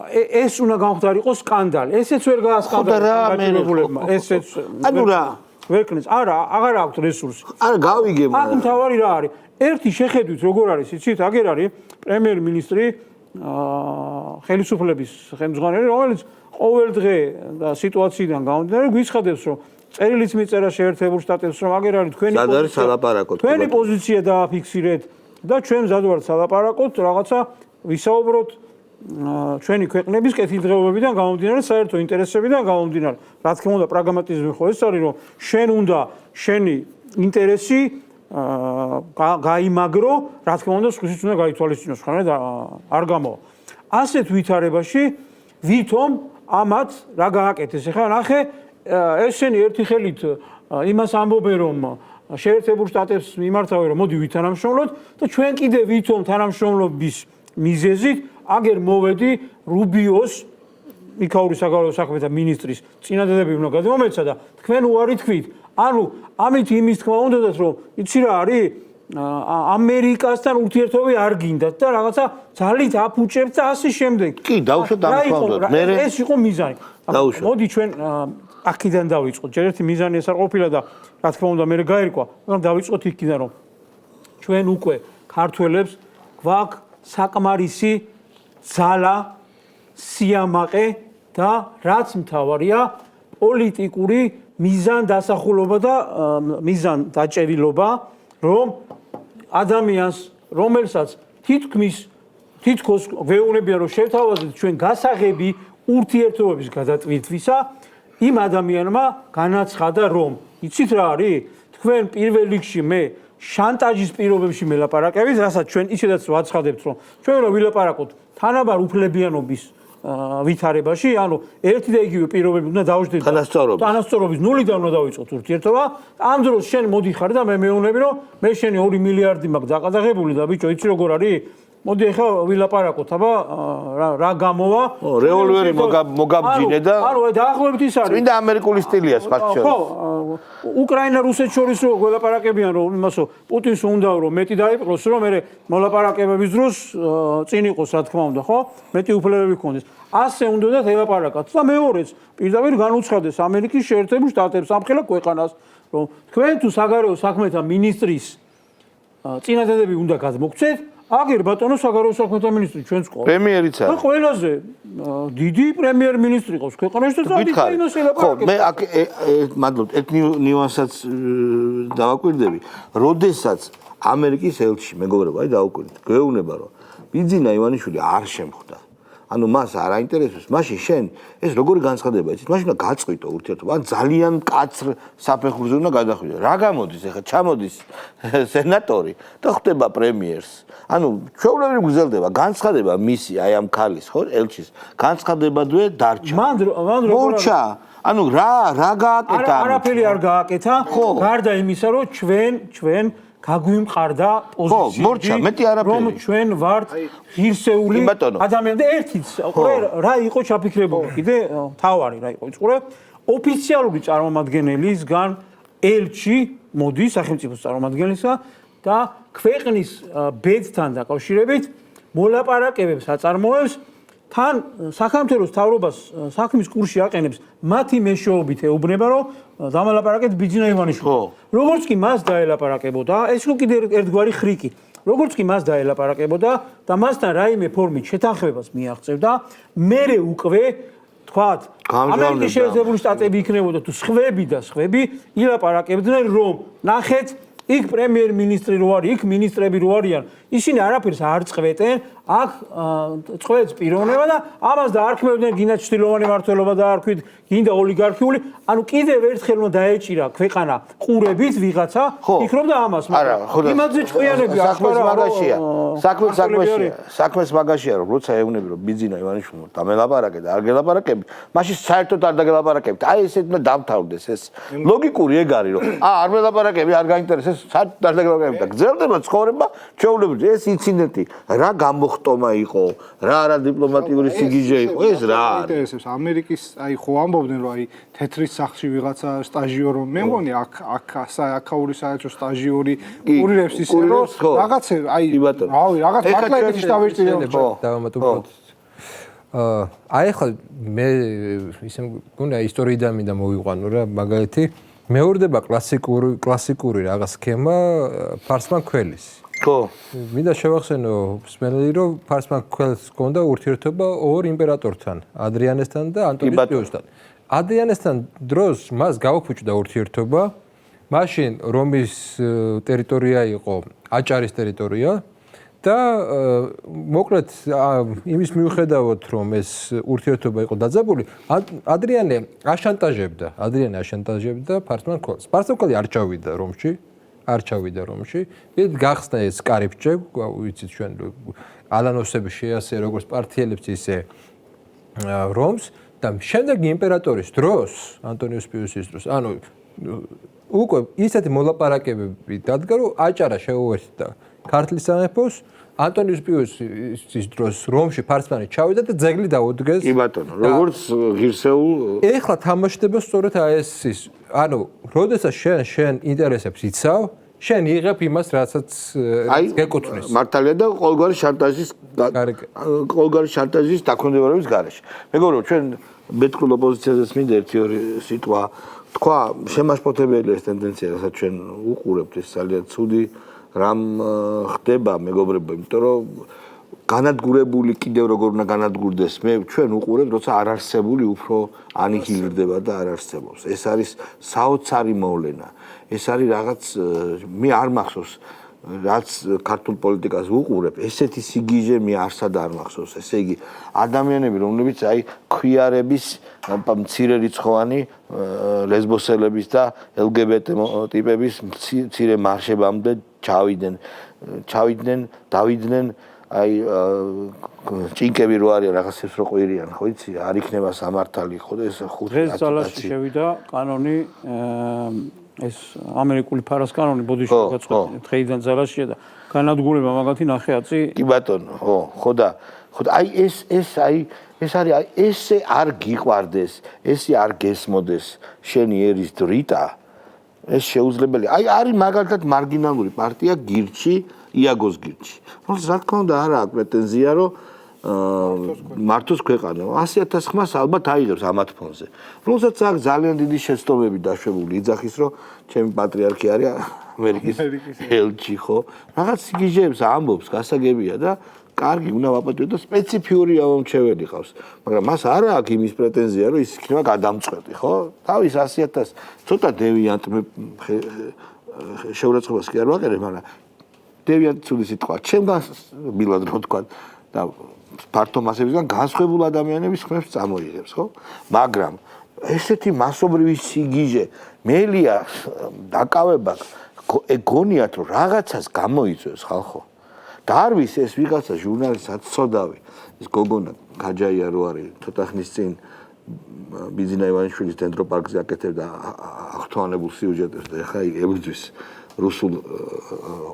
E: ეს უნდა გამხდარიყო სკანდალი. ესეც ვერ გაასკანდალებულებმა. ესეც
A: ანუ რა
E: ვერ ქნეს. არა, აღარ აქვს რესურსი.
A: არა გავიგე
E: აქ მთავარი რა არის? ერთი შეხედვით როგორ არის, იცით, აგერ არის პრემიერ-მინისტრი ხელისუფლების ხელმძღვანელი, რომელიც ყოველ დღე და სიტუაციიდან გამომდინარე გვიცხადებს, რომ წერილიც მიწერა შეერთებულ შტატებს, რომ აგერ არის თქვენი პოზიცია დააფიქსირეთ და ჩვენ მზად ვართ სალაპარაკოთ რაღაცა ვისაუბროთ ჩვენი ქვეყნების კეთილდღეობებიდან გამომდინარე, საერთო ინტერესებიდან გამომდინარე. რა თქმა უნდა, პრაგმატიზმი ხო ეს არის, რომ შენ უნდა შენი ინტერესი გაიმაგრო, რა თქმა უნდა, სხვისიც უნდა გაითვალისწინოს, ხარ და არ გამოვა. ასეთ ვითარებაში ვითომ ამათ რა გააკეთეს? ეხლა ნახე, ესენი ერთი ხელით იმას ამბობენ, რომ შეერთებულ შტატებს მიმართავენ, რომ მოდი ვითანამშრომლოთ და ჩვენ კიდე ვითომ თანამშრომლობის მიზეზით აგერ მოვედი რუბიოს იქაური საგარეო საქმეთა მინისტრის წინადადები უნდა გადმომეცა და თქვენ უარი თქვით. ანუ ამით იმის თქმა უნდათ, რომ იცი რა არის? ამერიკასთან ურთიერთობები არ გინდათ და რაღაცა ძალით აფუჭებთ და ასე შემდეგ.
A: კი, დავუშვათ ამხდაროთ.
E: ეს იყო მიზანი. მოდი ჩვენ აქედან დავიწყოთ. ჯერ ერთი მიზანი ეს არ ყოფილა და რა თქმა უნდა მე გაერკვა, მაგრამ დავიწყოთ იქიდან, რომ ჩვენ უკვე ქართველებს გვაქვს საკმარისი ძალა, სიამაყე და რაც მთავარია პოლიტიკური მიზან დასახულობა და მიზან დაჭერილობა, რომ ადამიანს, რომელსაც თითქოს გვეუბნებიან, რომ შევთავაზეთ ჩვენ გასაღები ურთიერთობების გადატვირთვისა, იმ ადამიანმა განაცხადა, რომ იცით რა არის? თქვენ პირველ რიგში მე შანტაჟის პირობებში მელაპარაკებით, რასაც ჩვენ ისედაც ვაცხადებთ, რომ ჩვენ უნდა ვილაპარაკოთ თანაბარ უფლებიანობის ვითარებაში, ანუ ერთი და იგივე პირობები უნდა დავუშვათ თანასწორობის ნულიდან უნდა დავიწყოთ ურთიერთობა. ამ დროს შენ მოდიხარ და მე მეუბნები, რომ მე შენი 2 მილიარდი მაქვს დაყადაღებული და ბიჭო, იცი როგორ არის? მოდი ახლა ვილაპარაკოთ, აბა რა გამოვა?
A: რევოლვერი მოგაბჯინე და
E: ანუ დაახლოებით ის არის.
A: წმინდა ამერიკული სტილია სპარტშორი.
E: ხო, უკრაინა რუსეთს შორის რო ველაპარაკებიან, რომ იმასო პუტინს უნდა რომ მეტი დაიპყროს, რომ მე მოლაპარაკებების დროს წინ იყოს, რა თქმა უნდა, ხო? მეტი უფლებები გქონდეს. ასე უნდა ელაპარაკოთ და მეორეც პირდაპირ განუცხადეს ამერიკის შეერთებულ შტატებს ამხელა ქვეყანას, რომ თქვენ თუ საგარეო საქმეთა მინისტრის წინადადები უნდა გადმოგცეთ. აგერ ბატონო საგარეო საქმეთა მინისტრი ჩვენს ყო.
A: პრემიერიც არის.
E: და ყველაზე დიდი პრემიერ-მინისტრი ყავს ქვეყანაში და ძალიან იმას ელაპარაკებს.
A: ხო, მე აქ მადლობთ, ერთ ნიუანსაც დავაკვირდები. როდესაც ამერიკის ელჩი მეგობრებო, აი დავაკვირდით. გვეუბნება, რომ ბიძინა ივანიშვილი არ შემხვდა. ანუ მას არ აინტერესებს, მაშინ შენ ეს როგორი განცხადება იცით? მაშინ უნდა გაწყვიტო ურთიერთობა, ან ძალიან მკაცრ საფეხურზე უნდა გადახვიდე. რა გამოდის ახლა? ჩამოდის სენატორი და ხვდება პრემიერს. ანუ ჩვეულებრივ გრძელდება განცხადება მისი, აი ამ ქალის, ხო, ელჩის. განცხადებადვე დარჩა. მორჩა. ანუ რა გააკეთა?
E: არაფერი არ გააკეთა. გარდა იმისა, რომ ჩვენ გაგვიმყარდა პოზიციები, რომ ჩვენ ვართ ღირსეული ადამიანები და ერთიც რა იყო ჩაფიქრებული კიდე თავარი რა იყო იწურე ოფიციალური წარმომადგენლისგან ელჩი მოდის სახელმწიფოს წარმომადგენლისა და ქვეყნის ბედთან დაკავშირებით მოლაპარაკებებს აწარმოებს თან საქართველოს მთავრობას საქმის კურსში აყენებს მათი მეშვეობით ეუბნება რომ დამალაპარაკეთ ბიძინა ივანიშვილს. როგორც კი მას დაელაპარაკებოდა, ეს იყო კიდე ერთგვარი ხრიკი. როგორც კი მას დაელაპარაკებოდა და მასთან რაიმე ფორმით შეთანხმებას მიაღწევდა, მერე უკვე თქვათ, ამერიკის შეერთებული შტატები იქნებოდა თუ სხვები ილაპარაკებდნენ რომ ნახეთ იქ პრემიერ-მინისტრი რო არის, იქ მინისტრები რო არიან, ისინი არაფერს არ წყვეტენ, აქ წყვეტს პიროვნება და ამას დაარქმევდნენ გინდა ჩtildeოვანი მმართველობა დაარქვით, გინდა ოლიგარქიული, ანუ კიდევ ერთხელ უნდა დაეჭირა ქვეყანა ყურებით ვიღაცა, ფიქრობდა ამას, მაგრამ იმაზე ჭკვიანები
A: ახლა საქმეს მაგაშია, რომ როცა ეუბნები რომ ბიძინა ივანიშვილმა დამელაპარაკე და არ გელაპარაკები, მაშინ საერთოდ არ დაგელაპარაკებთ. აი ესეთ უნდა დამთავრდეს ეს. ლოგიკური ეგ არის, რომ არ მელაპარაკები, არ გაინტერესებს, საერთოდ არ დაგელაპარაკები და გრძელდება ცხოვრება, ჩვეულებრივ ეს ინციდენტი რა გამოხტომა იყო, რა არა დიპლომატიური სიგიჟე იყო, ეს რა არის?
B: ინტერესებს ამერიკის, აი ხო ამბობდნენ რომ აი თეთრის სახლში ვიღაცა სტაჟიორი, მე მგონი აქაური საერთო სტაჟიორი კურირებს ისე რომ რაღაცა აი რავი რაღაც მართლა ეგეთი დავეჭირე
D: დავამატებთ აი ახლა მე ისე მგონია ისტორიიდან მინდა მოვიყვანო რა მაგალითი მეორდება კლასიკური რაღაც სქემა ფარსმან ქველის.
A: ხო.
D: მინდა შევახსენო მსმენელი რომ ფარსმან ქველს ჰქონდა ურთიერთობა ორ იმპერატორთან, ადრიანესთან და ანტონიუს პიუსთან. ადრიანესთან დროს მას გაუფუჭდა ურთიერთობა. მაშინ რომის ტერიტორია იყო აჭარის ტერიტორია და მოკლედ იმის მიუხედავად რომ ეს ურთიერთობა იყო დაძაბული, ადრიანე აშანტაჟებდა ფარსმან ქველს. ფარსმან ქელი არ ჩავიდა რომში. მით გახსნა ეს კარიბჭე, ვიცით ჩვენ ალანოსები შეასე როგორც პარტიელებს ისე რომს და შემდეგი იმპერატორის დროს, ანტონიუს პიუსის დროს, ანუ უკვე ისეთი მოლაპარაკებები დადგა, რომ აჭარა შეუერთდა ქართლის სამეფოს, ანტონიუს პიუსის დროს რომში ფარსმანი ჩავიდა და ძეგლი დაუდგეს.
A: კი ბატონო, როგორც ღირსეულ
D: ეხლა თამაშდება სწორედ ეს ის, ანუ როდესაც შენ ინტერესებს იცავ, შენ იღებ იმას, რასაც გეკუთვნის.
A: მართალია და ყოველგვარი შანტაჟის დაქვემდებარების გარეშე. მეგობრო, ჩვენ ბეთქრულ ოპოზიციაზეც მინდა ერთი-ორი სიტყვა თქვა, შემაშფოთებელია ეს ტენდენცია, რასაც ჩვენ უყურებთ, ეს ძალიან ცუდი რამ ხდება მეგობრებო, იმიტომ რომ განადგურებული კიდევ როგორ უნდა განადგურდეს, ჩვენ უყურებთ, როცა არარსებული უფრო ანიჰილირდება და არ არსებობს. ეს არის საოცარი მოვლენა. ეს არის რაღაც მე არ მახსოვს რაც ქართულ პოლიტიკას ვუყურებ, ესეთი სიგიჟე მე არსად არ მახსოვს. ესე იგი, ადამიანები, რომლებიც აი ქვიარების მცირე რიცხოვანი ლესბოსელების და LGBT ტიპების მცირე მარშებამდე დავიდნენ აი ჭინკები რო არიან რაღაცებს რო ყვირიან, ხო იცი, არ იქნება სამართალი, ხო და ეს ხუთი
E: დღეს ძალაში შევიდა კანონი ეს ამერიკული ფარას კანონი ბოდიში გაწყვეტილი დღეიდან ძალაშია და განადგურება მაგათი ნახეაწი
A: კი ბატონო ხო და აი ეს არის ესე არ გიყვარდეს ესე არ გესმოდეს შენი ერის დრიტა ეს შეუძლებელი აი არის მაგალითად მარგინალური პარტია გირჩი იაგოს გირჩი რომელსაც რა თქმა უნდა არ აქვს პრეტენზია რომ მართოს ქვეყანა 100,000 ხმას ალბათ აიღებს ამათ ფონზე. რომელსაც აქვს ძალიან დიდი შეცდომები დაშვებული იძახის რომ ჩემი პატრიარქი არის ამერიკის ელჩი ხო? რაღაც სიგიჟეებს ამბობს, გასაგებია და კარგი უნდა ვაპატიო და სპეციფიური ამომრჩეველი ყავს. მაგრამ მას არ აქვს იმის პრეტენზია რომ ის იქნება გადამწყვეტი, ხო? თავის 100,000 ცოტა დევიანტ შეურაცხყოფას კი არ ვაყერებ, მაგრამ დევიანტ ცუდი სიტყვა. ჩემგან მილად რო თქვა და ფართო მასებისგან განსხვავებულ ადამიანების ხმებს წამოიღებს, ხო? მაგრამ ესეთი მასობრივი სიგიჟე, მელია დაკავება ეგონიათ რომ რაღაცას გამოიწვევს ხალხო. და არ ვის ეს ვიღაცა ჟურნალისტად ცოდავი, ეს გოგონა გაჯაია რო არის, ცოტა ხნის წინ ბიძინა ივანიშვილის დენდროპარკზე აკეთებდა აღთვალებულ სიუჟეტებს და ეხლა ებრძვის რუსულ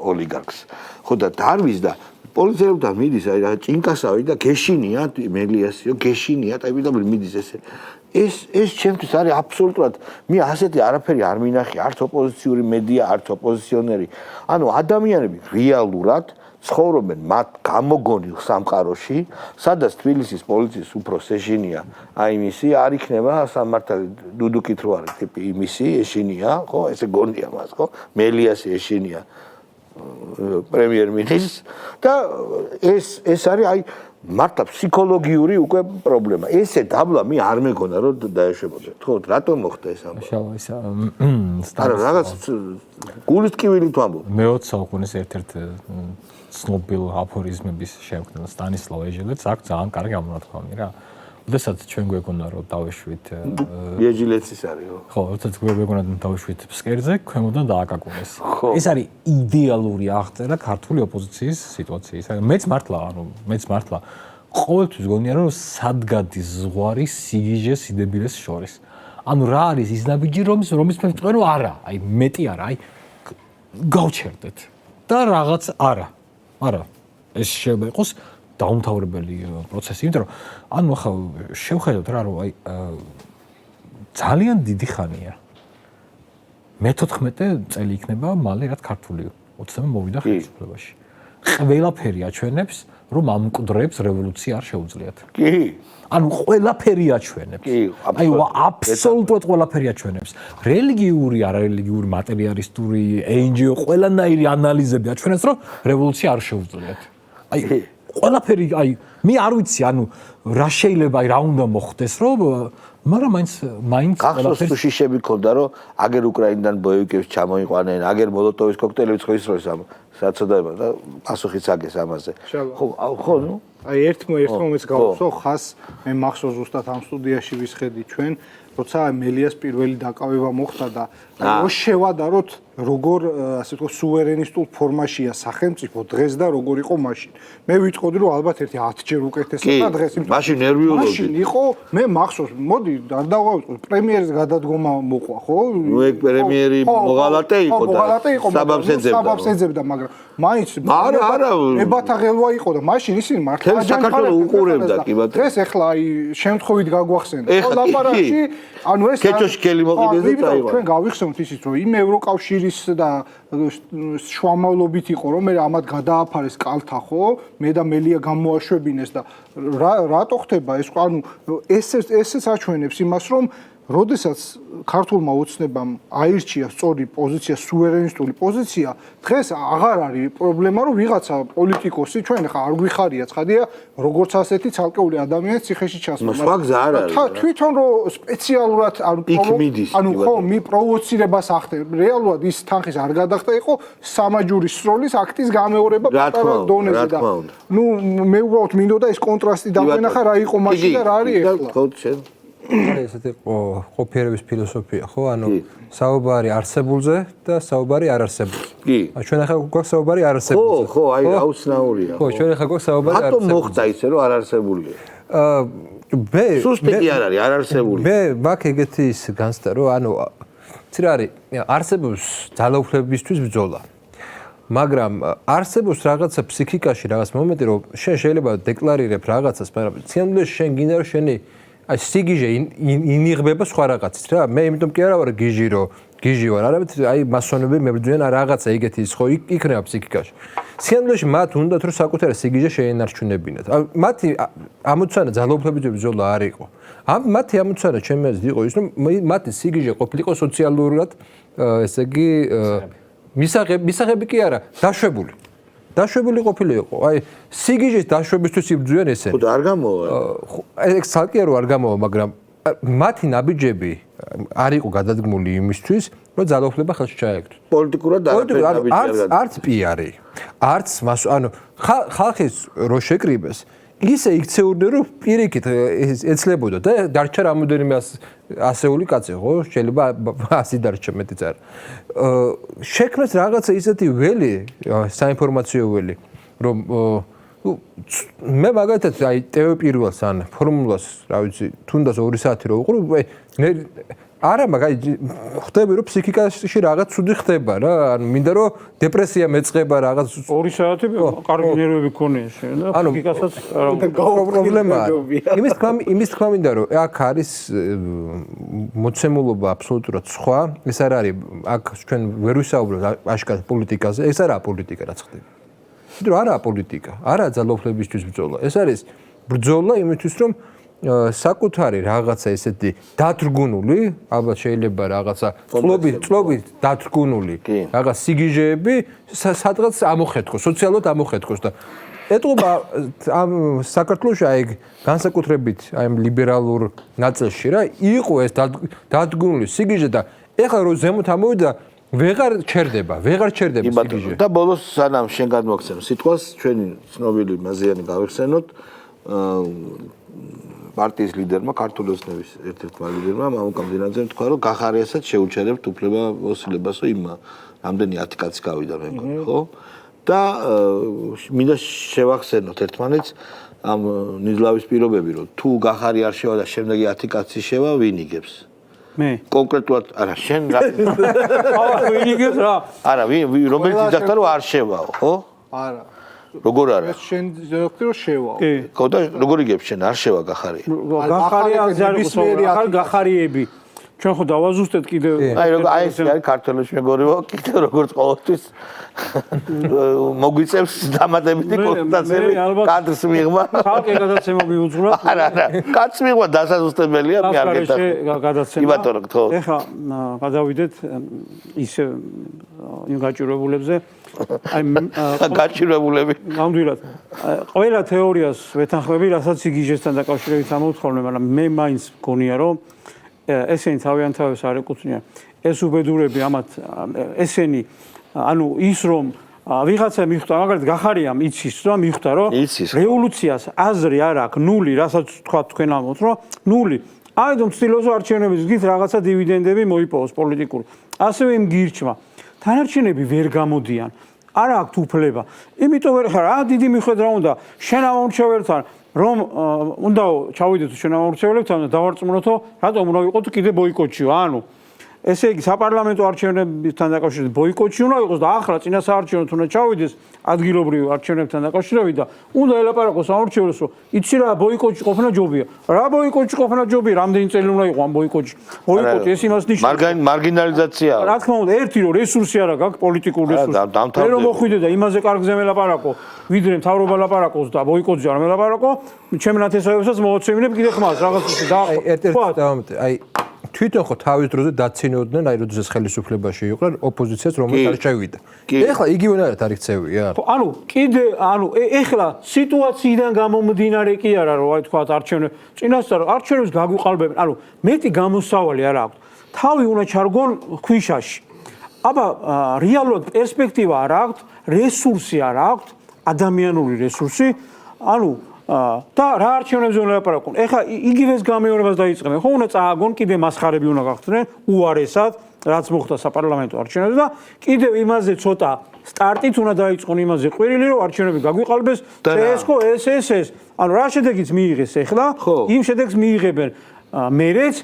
A: ოლიგარქს. ხო და არ ვის და პოლიციელებთან მიდის აი რა ჭინკასავი და გეშინია მელიასიო გეშინია ტაიბიდაბლი მიდის ეს ჩემთვის არის აბსოლუტურად მე ასეთი არაფერი არ მინახი არც ოპოზიციური მედია არც ოპოზიციონერი ანუ ადამიანები რეალურად ცხოვრობენ მათ გამოგონილ სამყაროში სადაც თბილისის პოლიციის უფროს ეშინია აი მისი არ იქნება სამართალი დუდუკით რო არის ტიპი იმისი ეშინია ხო ესე გონია მას ხო მელიასი ეშინია პრემიერ-მინისტრს და ეს არის აი მარტო ფსიქოლოგიური უკვე პრობლემა. ესე დაბლა მე არ მეგონა რომ დაეშვებოდა. ხო, რატომ მოხდა ეს ამბავი? არა, რაღაც გულის ტკივილი თუ ამბობ.
C: მე-20 საუკუნის ერთ-ერთ ცნობილ აფორიზმების შექმნა სტანისლავ ეჟელეთს აქვს ძალიან კარგი ამონათქვამი რა. როდესაც ჩვენ გვეგონა რომ დავეშვით
A: ეჟილეცის არის ხო?
C: ხო, როდესაც გვეგონა რომ დავეშვით ფსკერზე, ქვემოდან დააკაკუნეს. ეს არის იდეალური აღწერა ქართული ოპოზიციის სიტუაციის. მეც მართლა ყოველთვის გონია რომ სადგადის ზღვარი სიგიჟე სიდებილეს შორის. ანუ რა არის ის ნაბიჯი რომის მე ვიტყვი რომ არა, აი მეტი არა, აი გავჩერდეთ. და რაღაც არა. ეს შეიძლება იყოს დაუმთავრებელი პროცესი, იმიტომ რომ ანუ ახლა შევხედოთ რა რომ აი ძალიან დიდი ხანია. მე-14 წელი იქნება მალე რაც ქართული 20 მოვიდა ხელისუფლებაში. ყველაფერი აჩვენებს რომ ამ მკვდრებს რევოლუცია არ შეუძლიათ.
A: კი.
C: ანუ ყველაფერი აჩვენებს.
A: კი,
C: აი აბსოლუტურად ყველაფერი აჩვენებს. რელიგიური, არარელიგიური, მატერიალისტური, NGO ყველანაირი ანალიზები აჩვენებს, რომ რევოლუცია არ შეუძლიათ. აი ყველაფერი, აი მე არ ვიცი, ანუ რა შეიძლება, აი რა უნდა მოხდეს, რომ მაგრამ მაინც
A: გახსოვს თუ შიშები ქონდა, რომ აგერ უკრაინიდან ბოევიკებს ჩამოიყვანენ, აგერ მოლოტოვის კოქტეილებს ხო ისროეს ამ საცოდაება და პასუხიც აგეს ამაზე. ხო, ნუ
B: აი ერთ მომენტს გავუსო ხას მე მახსოვს ზუსტად ამ სტუდიაში ვისხედი ჩვენ როცა მელიას პირველი დაკავება მოხდა და რო შევადაროთ როგორ ასე ვთქვათ სუვერენისტულ ფორმაშია სახელმწიფო დღეს და როგორ იყო მაშინ მე ვიტყოდი რომ ალბათ ერთი 10-ჯერ უკეთესია დღეს
A: მაშინ ნერვიულობდი
B: მაშინ იყო მე მახსოვს მოდი არ დავავიწყოთ პრემიერის გადადგომა მოყვა ხო
A: ნუ ეგ პრემიერი მოღალატე იყო და საბაბსეძებდა
B: მაგრამ მაინც
A: არა
B: ებათა ღელვა იყო და მაშინ ისინი მართლა
A: საქართველოს უყურებდა კი ბატონო
B: დღეს ახლა აი შემთხვევით გაგვახსენდა ხო ლაპარაკი ანუ ეს
A: კეჩოში კელი მოყიდეს და წაიყვანე
B: ჩვენ გავიხსენოთ ისიც რომ იმ ევროკავშირის და შუამავლობით იყო რომ მე ამათ გადააფარეს კალთა ხო მე და მელია გამოაშვებინეს და რატო ხდება ეს ანუ ესეც აჩვენებს იმას რომ როდესაც ქართულმა ოცნებამ აირჩია სწორი პოზიცია, სუვერენისტული პოზიცია, დღეს აღარ არის პრობლემა, რომ ვიღაცა პოლიტიკოსი ჩვენ ახლა არ გვიხარია, ცხადია, როგორც ასეთი ცალკეული ადამიანი ციხეში ჩასვლა.
A: სხვა გზა არ არის.
B: თვითონ რომ სპეციალურად ანუ ხო მიპროვოცირებას ახდენს, რეალურად ის თანხის არ გადახდა იყო სამაჯურის სროლის აქტის გამეორება პატარა დონეზე და ნუ მე უბრალოდ მინდოდა ეს კონტრასტი დაგვენახა რა იყო მაშინ და რა არის ახლა.
D: ესეთი ყოფიერების ფილოსოფია ხო ანუ საუბარი არსებულზე და საუბარი არარსებულზე
A: კი
D: ჩვენ ახლა გვაქვს საუბარი არარსებულზე
A: ხო აი აუცნაურია
D: ხო ჩვენ ახლა გვაქვს საუბარი
A: არარსებულზე რატომ მოხდა ისე რომ არარსებულია
D: მე
A: სუსტი კი არ არის არარსებული
D: მე ვაქ ეგეთი ის განცდა რომ ანუ ცირ არის არსებობს ძალაუფლებისთვის ბრძოლა მაგრამ არსებობს რაღაცა ფსიქიკაში რაღაც მომენტი რომ შენ შეიძლება დეკლარირებ რაღაცას მაგრამ სინამდვილეში შენ გინდა რომ შენი აი სიგიჟე ინიღბება სხვა რაღაცით რა მე იმიტომ კი არა ვარ გიჟი ვარ არამედ აი მასონები მებრძვიან რაღაცა ეგეთი ის ხო იქნება ფსიქიკაში სინამდვილეში მათ უნდათ რომ საკუთარი სიგიჟე შეენარჩუნებინათ მათი ამოცანა ძალაუფლების ბრძოლა არ იყო მათი ამოცანა ჩემი აზრით იყო ის რომ მათი სიგიჟე ყოფილიყო სოციალურად ესე იგი მისაღები კი არა დაშვებული ყოფილიყო. აი სიგიჟის დაშვებისთვის იბრძვიან ესენი.
A: ხო და არ გამოვა.
D: ეგ ცალკე არ გამოვა, მაგრამ მათი ნაბიჯები არ იყო გადადგმული იმისთვის, რომ ძალაუფლება ხელში ჩაეგდოთ.
A: პოლიტიკურად
D: არც პიარი, არც ანუ ხალხის რო შეკრიბეს ისე იქცეურდნენ რომ პირიქით ეცლებოდა და დარჩა რამოდენიმე ასეული კაცი ხო შეიძლება 100 დარჩა მეტიც არ შექმნეს რაღაცა ისეთი ველი საინფორმაციო ველი რომ მე მაგათაც აი ტევ პირველს ან ფორმულას რა ვიცი თუნდაც 2 საათი რო უყურო არა მაგაი ხდები რომ ფსიქიკაში რაღაც ცუდი ხდება რა ანუ მინდა რომ დეპრესია მეწყება რაღაც
E: 2 საათი კარგი ნერვები გქონია შენ და ფსიქიკასაც
D: პრობლემაა იმის თქვა მინდა რომ აქ არის მოცემულობა აბსოლუტურად სხვა ეს არ არის აქ ჩვენ ვერ ვისაუბრებთ აშკარად პოლიტიკაზე ეს არაა პოლიტიკა რაც ხდება იმიტომ რომ არაა პოლიტიკა არაა ძალაუფლებისთვის ბრძოლა ეს არის ბრძოლა იმისთვის რომ საკუთარი რაღაცა ესეთი დათრგუნული, ალბათ შეიძლება რაღაცა წლობით დათრგუნული, რაღაც სიგიჟეები სადღაც ამოხეთქოს, სოციალურად ამოხეთქოს და ეტყობა ამ საქართველოში აი განსაკუთრებით აი ლიბერალურ ნაწილში რა იყო ეს დათრგუნული სიგიჟე და ეხლა რო ზემოთ ამოვიდა ვეღარ ჩერდება სიგიჟე.
A: და ბოლოს სანამ შენ გადმოგცემ სიტყვას, ჩვენი ცნობილი მაზიანი გავიხსენოთ პარტიის ლიდერმა, ქართული ოცნების ერთ-ერთმა ლიდერმა მამუკა მდინაძემ თქვა, რომ გახარიასაც შეუჩერებთ უფლებასო იმ რამდენი 10 კაცი გავიდა მე მგონი, ხო? და მინდა შევახსენოთ ერთმანეთს ამ ნიზლავის პირობები, რომ თუ გახარი არ შევა და შემდეგი 10 კაცი შევა, ვინ იგებს?
E: მე.
A: კონკრეტულად არა, შენ რა?
E: ვინ იგებს რა?
A: არა, რომელიც იძახდა რომ არ შევაო, ხო?
B: არა.
A: როგორ არა?
B: შენ ზოგადად შევაო.
E: კი.
A: ხო და როგორ იგებს შენ არ შევა გახარი?
E: გახარიაზე არის ახალ გახარიები. ჩვენ ხო დავაზუსტეთ კიდევ
A: აი ეს არის ქართველებს მეგორივო კიდევ როგორც ყოველთვის მოგვიწევს დამატებითი კონსტატაციები კადრს მიღმა
E: ხალხი გადაცემა მიუძღვრა
A: არა კადრს მიღმა დასაზუსტებელია მე არ
E: გადაცემა
A: კი ბატონო ხო
E: ეხლა გადავიდეთ ისე იმ გაჭირვებულებზე აი
A: გაჭირვებულები
E: ნამდვილად ყველა თეორიას ვეთანხმები რასაც იგიჟესთან დაკავშირებით ამოვთხოვნე მაგრამ მე მაინც მგონია რომ ესენი თავიანთავებს არ ეკუთვნიან ეს უბედურები ამათ ესენი ანუ ის რომ ვიღაცა მიხვდა მაგალითად გახარიამ იცის რომ მიხვდა რომ რევოლუციას აზრი არ აქვს ნული რასაც თქვა თქვენ ამბობთ რომ ნული აი რომ ცდილობს არჩევნების გზით რაღაცა დივიდენდები მოიპოვოს პოლიტიკური ასევე იმ გირჩმა თანარჩენები ვერ გამოდიან არ აქვს უფლება იმიტომ ვერ ხარ დიდი მიხვედრა უნდა შენ ამორჩეველთან რომ უნდა ჩავიდეთ შენ ამორჩეველებთან და დავარწმუნოთო რატომ უნდა ვიყოთ კიდე ბოიკოტშიო ანუ ესე იგი საპარლამენტო არჩევნებთან დაკავშირებით ბოიკოტში უნდა იყოს და ახლა წინა საარჩევნოდ უნდა ჩავიდეს ადგილობრივ არჩევნებთან დაკავშირებით და უნდა ელაპარაკოს ამორჩეველს რომ იცი რა ბოიკოტში ყოფნა ჯობია რა ბოიკოტში ყოფნა ჯობია რამდენი წელი უნდა იყო ამ ბოიკოტში ბოიკოტი ეს იმას ნიშნავს
A: მარგინალიზაციაა
E: რა თქმა უნდა ერთი რომ რესურსი არ აქვს პოლიტიკური რესურსი მე რომ მოხვიდე და იმაზე კარგზე მელაპარაკო ვიდრე მთავრობა ლაპარაკობს და ბოიკოტზე არ მელაპარაკო ჩემ ნათესავებსაც მოვაცემინებ კიდე ხმას რაღაცას და
D: ერთ-ერთი აი თვითონ ხო თავის დროზე დაცინოდნენ, აი როდესაც ხელისუფლებაში იყვნენ ოპოზიციას რომელიც არ ჩავიდა. ეხლა იგივენად არ იქცევია.
E: ანუ კიდე ანუ ეხლა სიტუაციიდან გამომდინარე კი არა რომ აი თქვა არჩევნებს წინასწარ არჩევნებს გაგვიყალბებენ. ანუ მეტი გამოსავალი არ აქვს. თავი უნდა ჩარგონ ქვიშაში. აბა რეალურად პერსპექტივა არ აქვს, რესურსი არ აქვს, ადამიანური რესურსი. ანუ და რა არჩევნებზე უნდა ლაპარაკონ. ეხლა იგივეს გამეორებას დაიწყებენ. ხო უნდა წააგონ, კიდე მასხარები უნდა გახსნენ უარესად, რაც მოხდა საპარლამენტო არჩევნებზე და კიდევ იმაზე ცოტა სტარტით უნდა დაიწყონ იმაზე ყვირილი, რომ არჩევნები გაგვიყალბეს, CSKO, SSS. ანუ რა შედეგიც მიიღეს ეხლა, იმ შედეგს მიიღებენ მერეც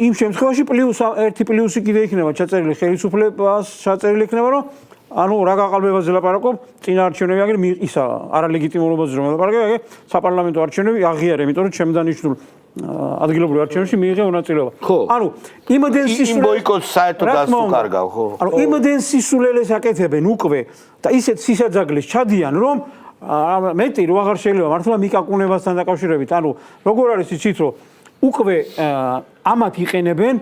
E: იმ შემთხვევაში პლუს ერთი პლუსი კიდე იქნება ჩაწერილი ხელისუფლებას, ჩაწერილი იქნება, რომ ანუ რა გაყალბებაზე ლაპარაკობ, წინა არჩევნები აგერ ისა არალეგიტიმურობაზე რომ ლაპარაკობ, აგერ საპარლამენტო არჩევნები აღიარე, იმიტომ რომ ჩემ დანიშნულ ადგილობრივ არჩევნებში მიიღე მონაწილეობა. ანუ იმდენ
A: იმ ბოიკოტს საერთოდ გასუკარგავ, ხო?
E: ანუ იმდენ სისულელეს აკეთებენ უკვე და ისეთ სისაძაგლეს ჩადიან, რომ მეტი რო აღარ შეიძლება მართლა მიკაკუნებასთან დაკავშირებით, ანუ როგორ არის იცით, რომ უკვე ამათ იყენებენ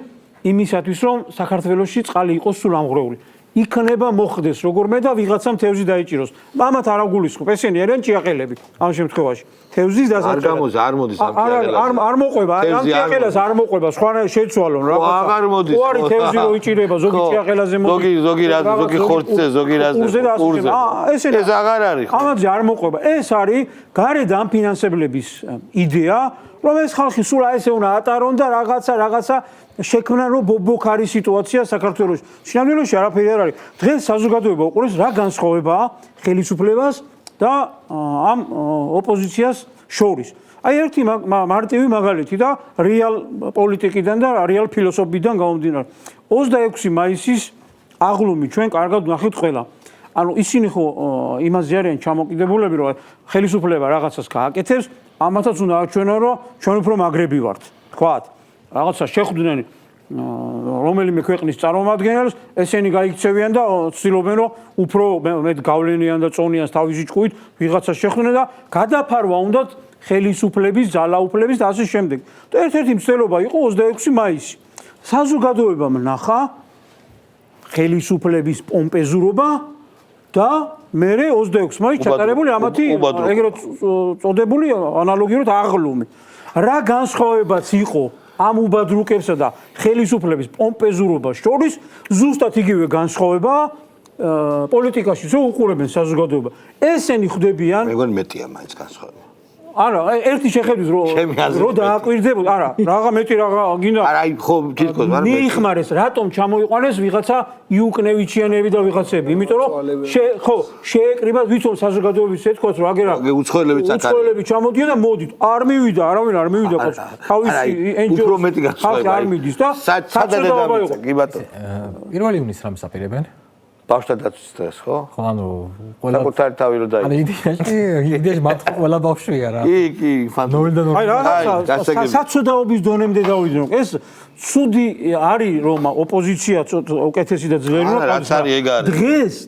E: იმისათვის, რომ საქართველოში წყალი იყოს სულ ამღვრეული. იქნება მოხდეს როგორმე და ვიღაცამ თევზი დაიჭიროს. ამათ არ აგულისხმობ, ესენი არიან ჭიაყელები ამ შემთხვევაში. თევზის დასაჭერად.
A: არ მოდის ამ ჭიაყელას.
E: არ მოყვება, ამ ჭიაყელას არ მოყვება, სხვა შეცვალონ რაღაცა.
A: აღარ მოდის.
E: უარი თევზი რო იჭირება, ზოგი ჭიაყელაზე მოდის.
A: ზოგი ხორცზე, ზოგი რაზე.
E: ყურზე. ესენი
A: ეს აღარ არის.
E: ამაზე არ მოყვება. ეს არის გარედან ფინანსებლების იდეა, რომ ეს ხალხი სულ ესე უნდა ატარონ და რაღაცა შექმნან რომ ბობოქარი სიტუაცია საქართველოში. შინაგანში არაფერი არ არის. დღეს საზოგადოება უყურებს რა განსხვავებაა ხელისუფლებას და ამ ოპოზიციას შორის. აი ერთი მარტივი მაგალითი და რეალ პოლიტიკიდან და რეალ ფილოსოფიიდან გამომდინარე. 26 მაისის აღლუმი ჩვენ კარგად ვნახეთ ყველა. ანუ ისინი ხო იმაზე არიან ჩამოკიდებულები რომ ხელისუფლება რაღაცას გააკეთებს, ამათაც უნდა აჩვენონ რომ ჩვენ უფრო მაგრები ვართ. თქვათ რაღაცა შეხვდნენ რომელიმე ქვეყნის წარმომადგენელს, ესენი გაიქცევიან და ცდილობენ რომ უფრო მეტ გავლენიან და წონიან თავისი ჭკუით ვიღაცას შეხვდნენ და გადაფარვა უნდათ ხელისუფლების, ძალაუფლების და ასე შემდეგ. და ერთ-ერთი მცდელობა იყო 26 მაისი. საზოგადოებამ ნახა ხელისუფლების პომპეზურობა და მერე 26 მაისს ჩატარებული ამათი ეგრეთ წოდებული ანალოგიურად აღლუმი. რა განსხვავებაც იყო ამ უბადრუკებსა და ხელისუფლების პომპეზურობას შორის ზუსტად იგივე განსხვავება პოლიტიკაში რო უყურებენ საზოგადოება. ესენი ხვდებიან
A: მე მგონი მეტია მაინც განსხვავება.
E: არა, ერთი შეხედვის რო დააკვირდებოდ, არა, რაღა მეტი რაღა გინდა.
A: არა, აი ხო თითქოს მაგრამ
E: მიიხმარეს, რატომ ჩამოიყვანეს ვიღაცა იუკნევიჩიანები და ვიღაცები, იმიტომ რომ ხო, შეეკრიბა ვითომ საზოგადოების ეთქვათ, რომ აგერა უცხოელები ჩამოდიან და მოდით. არ მივიდა, არავინ არ მივიდა ხო. თავისი NGO
A: უფრო მეტი განსხვავება.
E: არ მიდის და
A: სადადაბიცა, კი ბატონო.
C: პირველი ივნის რამს აპირებენ?
A: ბავშვთა დაცვის დღეს, ხო?
C: ხო, ანუ ყველა
A: საკუთარი თავი რო დაიწყო.
C: ანუ იდეაში მათ ყველა ბავშვია რა.
A: კი,
C: ნოვილდან
E: აი რა საცოდაობის დონემდე დავიდნენ. ეს ცუდი არის რომ ოპოზიცია უკეთესი და ძლიერი
A: რა რაც არის ეგ არის.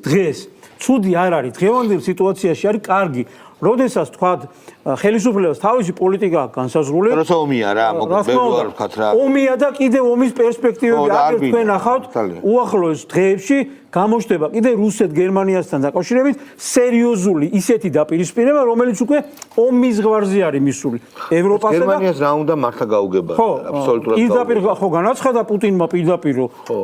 E: დღეს ცუდი არ არის. დღევანდელ სიტუაციაში არის კარგი. როდესაც თქვა ხელისუფლებას თავისი პოლიტიკა განსაზღვრული.
A: როცა ომია რა, მოკლედ მე ვარ ვთქვათ რა.
E: ომია და კიდევ ომის პერსპექტივები აგერ თქვენ ახავთ უახლოეს დღეებში გამოჩნდება კიდე რუსეთ-გერმანიასთან დაკავშირებით სერიოზული ისეთი დაპირისპირება, რომელიც უკვე ომის ზღვარზე არის მისული. ევროპასა და
A: გერმანიას რა უნდა მართლა გაუგება? აბსოლუტურად.
E: პირდაპირ ხო განაცხადა პუტინმა პირდაპირ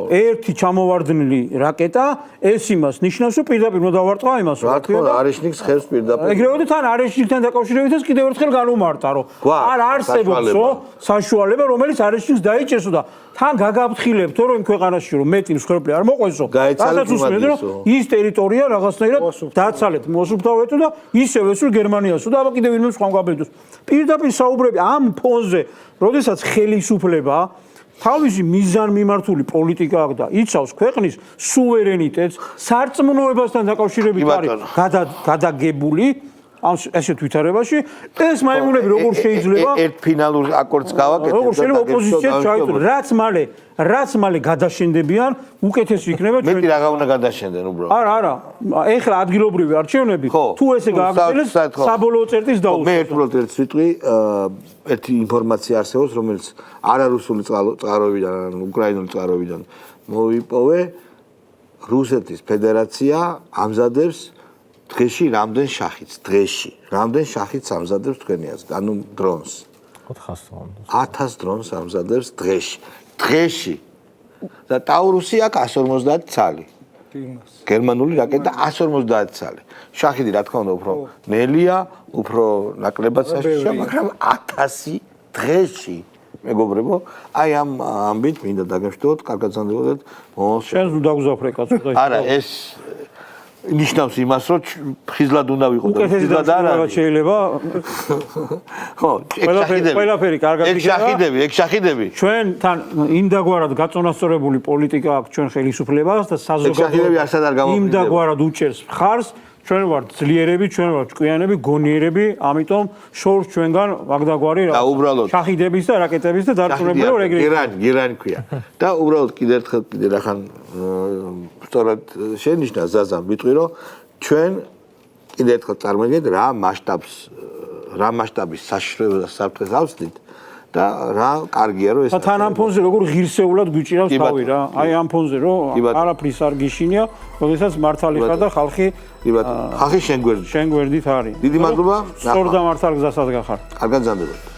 E: ერთი ჩამოვარდნილი რაკეტა, ეს იმას ნიშნავს, რომ პირდაპირ უნდა დავარტყა იმას.
A: რა თქმა უნდა, არეშნიკს ხელს პირდაპირ.
E: ეგრევე თან არეშნიკთან დაკავშირებითაც კიდევ ერთხელ განუმარტა, რომ არ არსებობსო საშუალება, რომელიც არეშნიკს დაიჭერსო და თან გაგაფრთხილებთო, რომ ქვეყანაში რომ მეტი მსხვერპლი არ მოყვესო.
A: გაეცალეთ
E: რომ ის ტერიტორია რაღაცნაირად დაცალეთ, მოსუფთავეთო და ისევე სულ გერმანიასო და აბა კიდევ ვინმე სხვა გაბედოს. პირდაპირ საუბრები ამ ფონზე, როდესაც ხელისუფლება თავისი მიზანმიმართული პოლიტიკა აქვს და იცავს ქვეყნის სუვერენიტეტს, სარწმუნოებასთან დაკავშირებით არის გადაგებული ამ ესეთ ვითარებაში, ეს მაიმუნები როგორ შეიძლება
A: ერთ ფინალურ აკორდს გავაკეთებთ
E: როგორ შეიძლება ოპოზიცია ჩაითვალოს, რაც მალე გადაშენდებიან, უკეთესი იქნება ჩვენ.
A: მეტი რაღა უნდა გადაშენდნენ უბრალოდ.
E: არა, ეხლა ადგილობრივი არჩევნები თუ ესე გააგრძელეს, საბოლოო წერტის დაუსვეს.
A: მე ერთგვარად ერთ ვიტყვი, ერთი ინფორმაცია არსებობს, რომელიც არარუსული წყაროებიდან, უკრაინული წყაროებიდან მოვიპოვე, რუსეთის ფედერაცია ამზადებს დღეში რამდენ შახიც ამზადებს თქვენი აზრით, ანუ დრონს.
C: 400 დრონს.
A: 1000 დრონს ამზადებს დღეში. და ტაურუსი აქვს 150 ცალი. გერმანული რაკეტა 150 ცალი. შაჰიდი რა თქმა უნდა უფრო ნელია, უფრო ნაკლებად საშიშია, მაგრამ 1000 დღეში. მეგობრებო, აი ამ ამბით მინდა დაგემშვიდობოთ, კარგად ზანდებოდეთ.
E: შენს უნდა გზაფრე კაცო.
A: არა, ეს ნიშნავს იმას, რომ ხიზლად უნდა ვიყო და ხიზლად არ არის.
E: შეიძლება.
A: ხო,
E: ყველაფერი კარგად
A: იქნება. ეგ შაჰიდები.
E: ჩვენ თან იმდაგვარად გაწონასწორებული პოლიტიკა აქვს ჩვენ ხელისუფლებას და საზოგადოება იმდაგვარად უჭერს მხარს, ჩვენ ვართ ძლიერები, ჩვენ ვართ ჭკვიანები, გონიერები, ამიტომ შორს ჩვენგან ვაგდაგვარი
A: და უბრალოდ
E: შაჰიდების და რაკეტების და დარწმუნებული რომ ეგრე
A: გერანი ქვია. და უბრალოდ კიდე ერთხელ რახან სწორად შენიშნა ზაზამ ვიტყვი რომ ჩვენ კიდე ერთხელ წარმოგიდგენთ რა მასშტაბის საშიშროებას საფრთხეს ავსდით და რა კარგია რომ ეს
E: თან ამ ფონზე როგორ ღირსეულად გვიჭირავს თავი რა. აი ამ ფონზე რომ არაფრის არ გიშინია, როდესაც მართალი ხარ და ხალხი
A: ხალხი შენ გვერდით
E: არის.
A: დიდი მადლობა.
E: სწორ და მართალ გზასაც გახარ.
A: კარგად ზანდებოდეთ.